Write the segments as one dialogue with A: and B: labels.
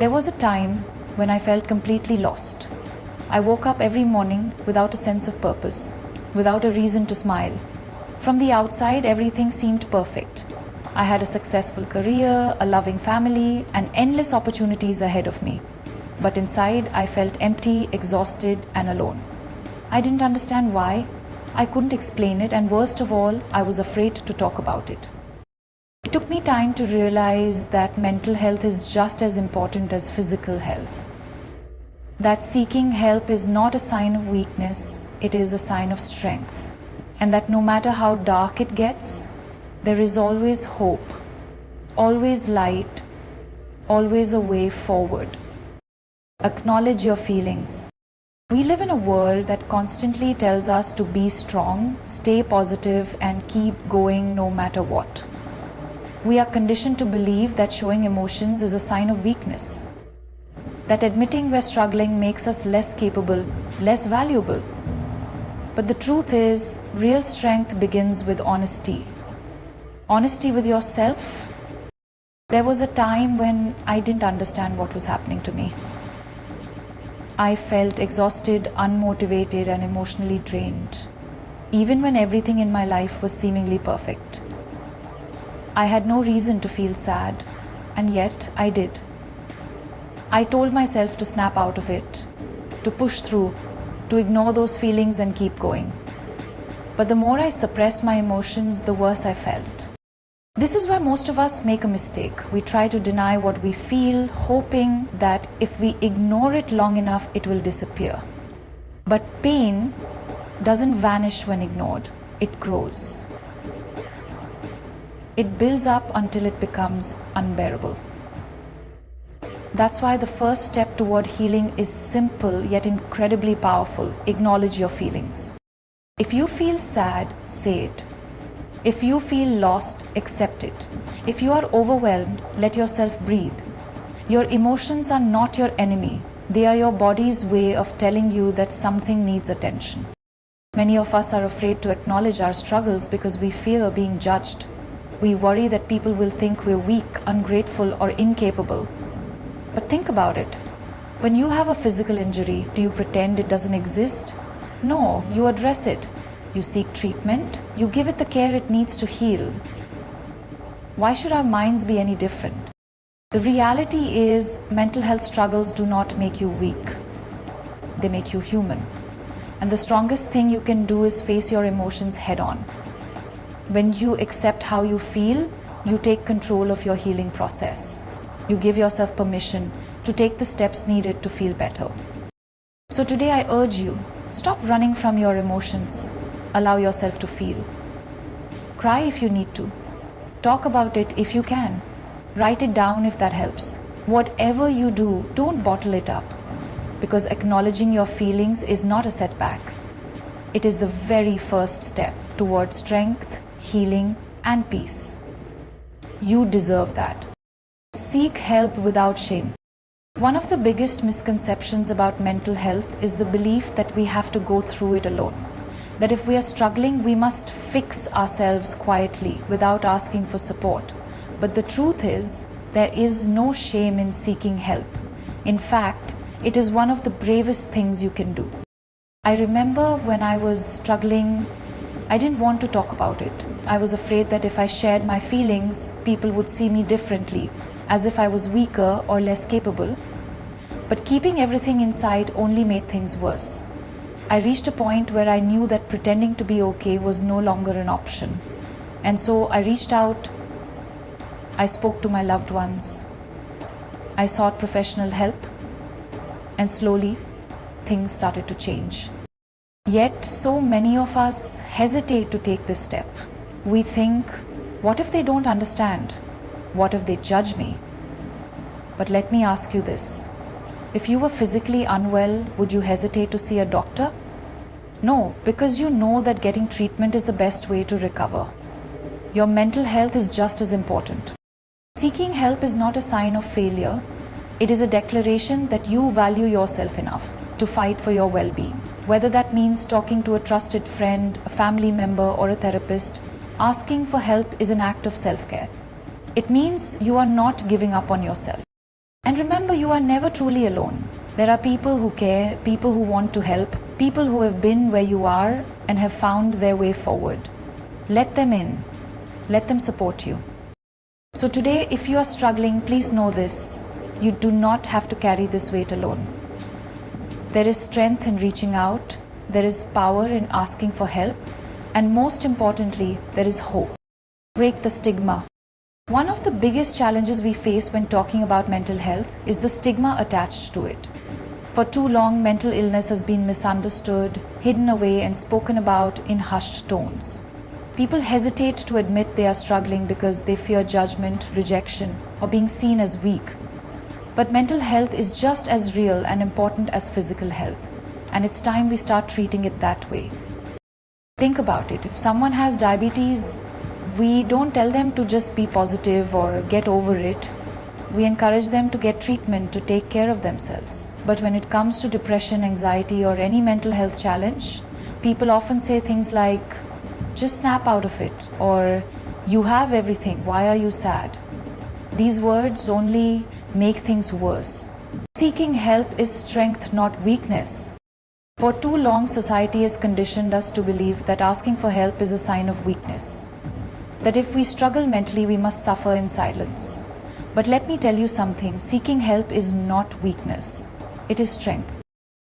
A: There was a time when I felt completely lost. I woke up every morning without a sense of purpose, without a reason to smile. From the outside, everything seemed perfect. I had a successful career, a loving family, and endless opportunities ahead of me. But inside, I felt empty, exhausted, and alone. I didn't understand why. I couldn't explain it, and worst of all, I was afraid to talk about it. It took me time to realize that mental health is just as important as physical health. That seeking help is not a sign of weakness, it is a sign of strength. And that no matter how dark it gets, there is always hope, always light, always a way forward. Acknowledge your feelings. We live in a world that constantly tells us to be strong, stay positive, and keep going no matter what. We are conditioned to believe that showing emotions is a sign of weakness, that admitting we're struggling makes us less capable, less valuable. But the truth is, real strength begins with honesty. Honesty with yourself. There was a time when I didn't understand what was happening to me. I felt exhausted, unmotivated, and emotionally drained, even when everything in my life was seemingly perfect. I had no reason to feel sad, and yet I did. I told myself to snap out of it, to push through, to ignore those feelings and keep going. But the more I suppressed my emotions, the worse I felt. This is where most of us make a mistake. We try to deny what we feel, hoping that if we ignore it long enough, it will disappear. But pain doesn't vanish when ignored, it grows. It builds up until it becomes unbearable. That's why the first step toward healing is simple yet incredibly powerful. Acknowledge your feelings. If you feel sad, say it. If you feel lost, accept it. If you are overwhelmed, let yourself breathe. Your emotions are not your enemy. They are your body's way of telling you that something needs attention. Many of us are afraid to acknowledge our struggles because we fear being judged. We worry that people will think we're weak, ungrateful, or incapable. But think about it. When you have a physical injury, do you pretend it doesn't exist? No, you address it. You seek treatment. You give it the care it needs to heal. Why should our minds be any different? The reality is, mental health struggles do not make you weak. They make you human. And the strongest thing you can do is face your emotions head on. When you accept how you feel, you take control of your healing process. You give yourself permission to take the steps needed to feel better. So today I urge you, stop running from your emotions. Allow yourself to feel. Cry if you need to. Talk about it if you can. Write it down if that helps. Whatever you do, don't bottle it up. Because acknowledging your feelings is not a setback. It is the very first step towards strength, healing, and peace. You deserve that. Seek help without shame. One of the biggest misconceptions about mental health is the belief that we have to go through it alone. That if we are struggling, we must fix ourselves quietly without asking for support. But the truth is, there is no shame in seeking help. In fact, it is one of the bravest things you can do. I remember when I was struggling, I didn't want to talk about it. I was afraid that if I shared my feelings, people would see me differently, as if I was weaker or less capable. But keeping everything inside only made things worse. I reached a point where I knew that pretending to be okay was no longer an option. And so I reached out. I spoke to my loved ones. I sought professional help. And slowly, things started to change. Yet, so many of us hesitate to take this step. We think, what if they don't understand? What if they judge me? But let me ask you this. If you were physically unwell, would you hesitate to see a doctor? No, because you know that getting treatment is the best way to recover. Your mental health is just as important. Seeking help is not a sign of failure. It is a declaration that you value yourself enough to fight for your well-being. Whether that means talking to a trusted friend, a family member, or a therapist, asking for help is an act of self-care. It means you are not giving up on yourself. And remember, you you are never truly alone. There are people who care, people who want to help, people who have been where you are and have found their way forward. Let them in. Let them support you. So today, if you are struggling, please know this. You do not have to carry this weight alone. There is strength in reaching out. There is power in asking for help. And most importantly, there is hope. Break the stigma. One of the biggest challenges we face when talking about mental health is the stigma attached to it. For too long, mental illness has been misunderstood, hidden away, and spoken about in hushed tones. People hesitate to admit they are struggling because they fear judgment, rejection, or being seen as weak. But mental health is just as real and important as physical health, and it's time we start treating it that way. Think about it. If someone has diabetes, we don't tell them to just be positive or get over it. We encourage them to get treatment to take care of themselves. But when it comes to depression, anxiety, or any mental health challenge, people often say things like, just snap out of it, or you have everything, why are you sad? These words only make things worse. Seeking help is strength, not weakness. For too long, society has conditioned us to believe that asking for help is a sign of weakness. That if we struggle mentally, we must suffer in silence. But let me tell you something, seeking help is not weakness. It is strength.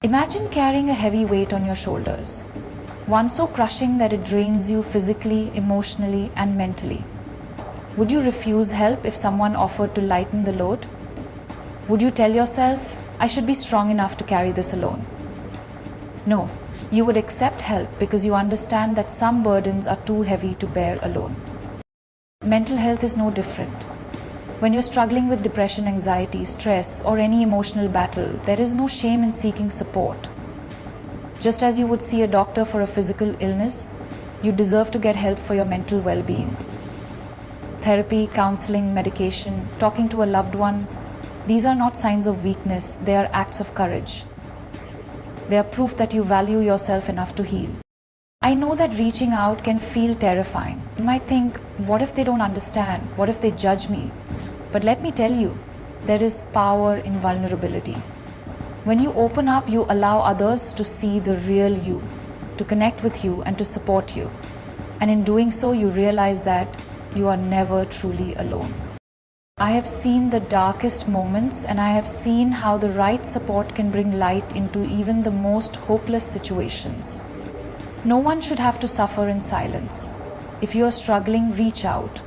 A: Imagine carrying a heavy weight on your shoulders. One so crushing that it drains you physically, emotionally, and mentally. Would you refuse help if someone offered to lighten the load? Would you tell yourself, I should be strong enough to carry this alone? No, you would accept help because you understand that some burdens are too heavy to bear alone. Mental health is no different. When you're struggling with depression, anxiety, stress, or any emotional battle, there is no shame in seeking support. Just as you would see a doctor for a physical illness, you deserve to get help for your mental well-being. Therapy, counseling, medication, talking to a loved one, these are not signs of weakness, they are acts of courage. They are proof that you value yourself enough to heal. I know that reaching out can feel terrifying. You might think, what if they don't understand? What if they judge me? But let me tell you, there is power in vulnerability. When you open up, you allow others to see the real you, to connect with you and to support you. And in doing so, you realize that you are never truly alone. I have seen the darkest moments, and I have seen how the right support can bring light into even the most hopeless situations. No one should have to suffer in silence. If you are struggling, reach out.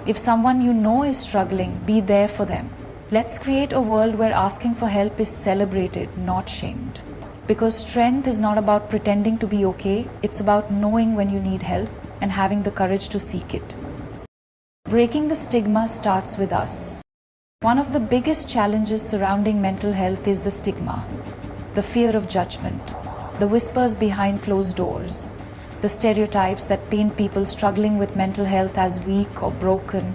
A: If someone you know is struggling, be there for them. Let's create a world where asking for help is celebrated, not shamed. Because strength is not about pretending to be okay, it's about knowing when you need help and having the courage to seek it. Breaking the stigma starts with us. One of the biggest challenges surrounding mental health is the stigma, the fear of judgment, the whispers behind closed doors, the stereotypes that paint people struggling with mental health as weak or broken.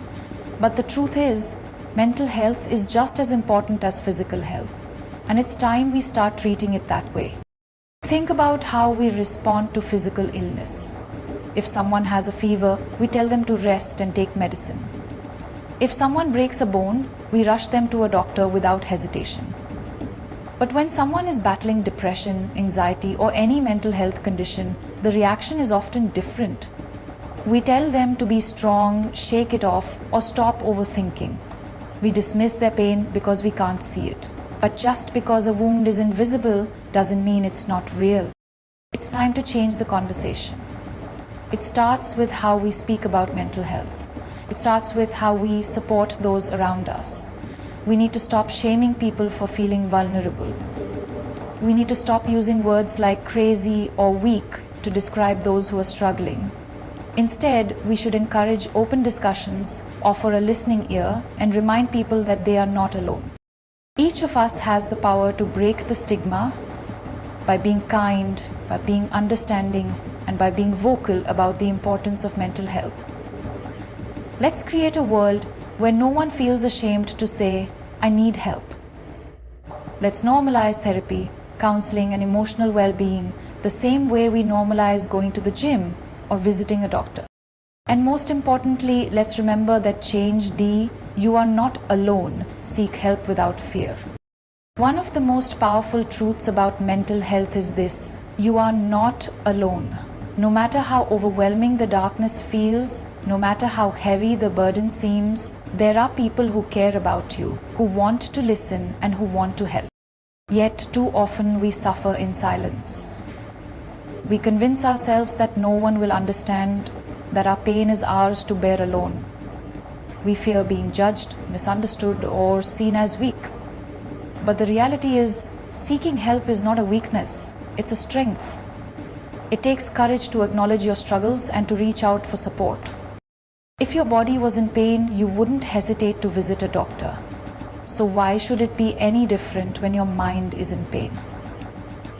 A: But the truth is, mental health is just as important as physical health, and it's time we start treating it that way. Think about how we respond to physical illness. If someone has a fever, we tell them to rest and take medicine. If someone breaks a bone, we rush them to a doctor without hesitation. But when someone is battling depression, anxiety, or any mental health condition, the reaction is often different. We tell them to be strong, shake it off, or stop overthinking. We dismiss their pain because we can't see it. But just because a wound is invisible doesn't mean it's not real. It's time to change the conversation. It starts with how we speak about mental health. It starts with how we support those around us. We need to stop shaming people for feeling vulnerable. We need to stop using words like crazy or weak to describe those who are struggling. Instead, we should encourage open discussions, offer a listening ear, and remind people that they are not alone. Each of us has the power to break the stigma by being kind, by being understanding, and by being vocal about the importance of mental health. Let's create a world where no one feels ashamed to say, I need help. Let's normalize therapy, counseling, and emotional well-being the same way we normalize going to the gym or visiting a doctor. And most importantly, let's remember that change D, you are not alone. Seek help without fear. One of the most powerful truths about mental health is this: you are not alone. No matter how overwhelming the darkness feels, no matter how heavy the burden seems, there are people who care about you, who want to listen and who want to help. Yet too often we suffer in silence. We convince ourselves that no one will understand, that our pain is ours to bear alone. We fear being judged, misunderstood, or seen as weak. But the reality is, seeking help is not a weakness, it's a strength. It takes courage to acknowledge your struggles and to reach out for support. If your body was in pain, you wouldn't hesitate to visit a doctor. So why should it be any different when your mind is in pain?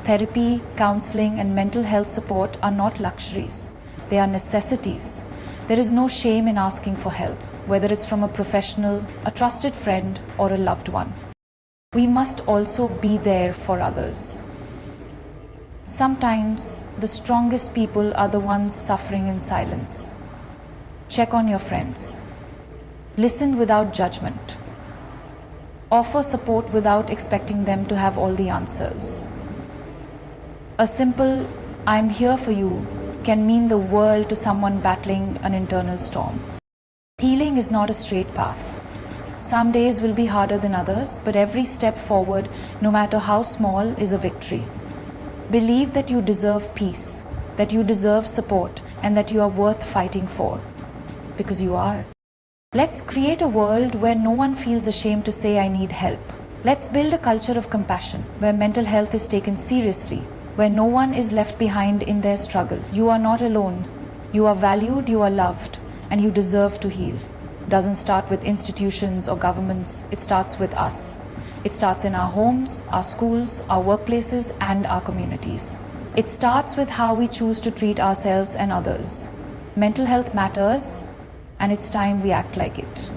A: Therapy, counseling, and mental health support are not luxuries. They are necessities. There is no shame in asking for help, whether it's from a professional, a trusted friend, or a loved one. We must also be there for others. Sometimes the strongest people are the ones suffering in silence. Check on your friends. Listen without judgment. Offer support without expecting them to have all the answers. A simple "I'm here for you" can mean the world to someone battling an internal storm. Healing is not a straight path. Some days will be harder than others, but every step forward, no matter how small, is a victory. Believe that you deserve peace, that you deserve support, and that you are worth fighting for. Because you are. Let's create a world where no one feels ashamed to say, "I need help." Let's build a culture of compassion, where mental health is taken seriously, where no one is left behind in their struggle. You are not alone. You are valued, you are loved, and you deserve to heal. It doesn't start with institutions or governments, it starts with us. It starts in our homes, our schools, our workplaces, and our communities. It starts with how we choose to treat ourselves and others. Mental health matters, and it's time we act like it.